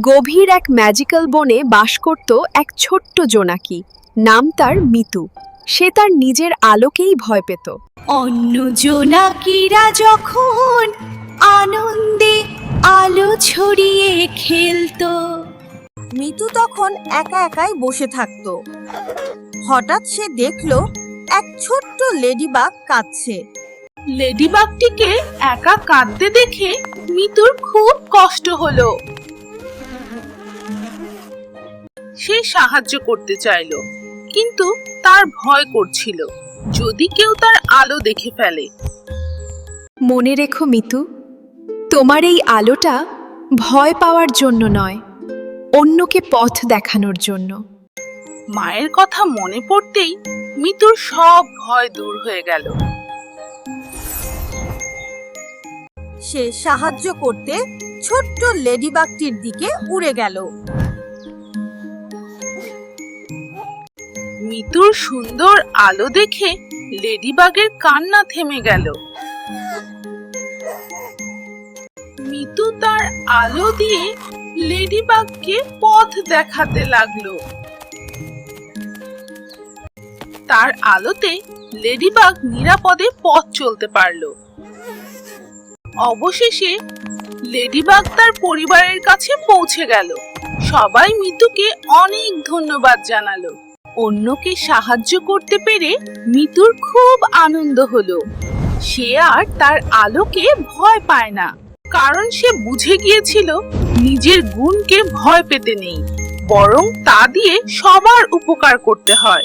গভীর এক ম্যাজিক্যাল বনে বাস করত এক ছোট্ট জোনাকি। নাম তার মিতু। সে তার নিজের আলোকেই ভয় পেত। অন্য জোনাকিরা যখন আনন্দে আলো ছড়িয়ে খেলতো, মিতু তখন একা একাই বসে থাকতো। হঠাৎ সে দেখলো এক ছোট্ট লেডিবাগ কাঁদছে। লেডিবাগটিকে একা কাঁদতে দেখে মিতুর খুব কষ্ট হলো। সে সাহায্য করতে চাইলো, কিন্তু তার ভয় করছিল যদি কেউ তার আলো দেখে ফেলে। মনে রেখো মিতু, তোমার এই আলোটা ভয় পাওয়ার জন্য নয়, অন্যকে পথ দেখানোর জন্য। মায়ের কথা মনে পড়তেই মিতুর সব ভয় দূর হয়ে গেল। সে সাহায্য করতে ছোট্ট লেডিবাগটির দিকে উড়ে গেল। মিতুর সুন্দর আলো দেখে লেডিবাগের কান্না থেমে গেল। মিতু তার আলো দিয়ে লেডিবাগকে পথ দেখাতে লাগলো। তার আলোতে লেডিবাগ নিরাপদে পথ চলতে পারলো। অবশেষে লেডিবাগ তার পরিবারের কাছে পৌঁছে গেল। সবাই মিতুকে অনেক ধন্যবাদ জানালো। অন্যকে সাহায্য করতে পেরে মিতুর খুব আনন্দ হলো। সে আর তার আলোকে ভয় পায় না, কারণ সে বুঝে গিয়েছিল নিজের গুণকে ভয় পেতে নেই, বরং তা দিয়ে সবার উপকার করতে হয়।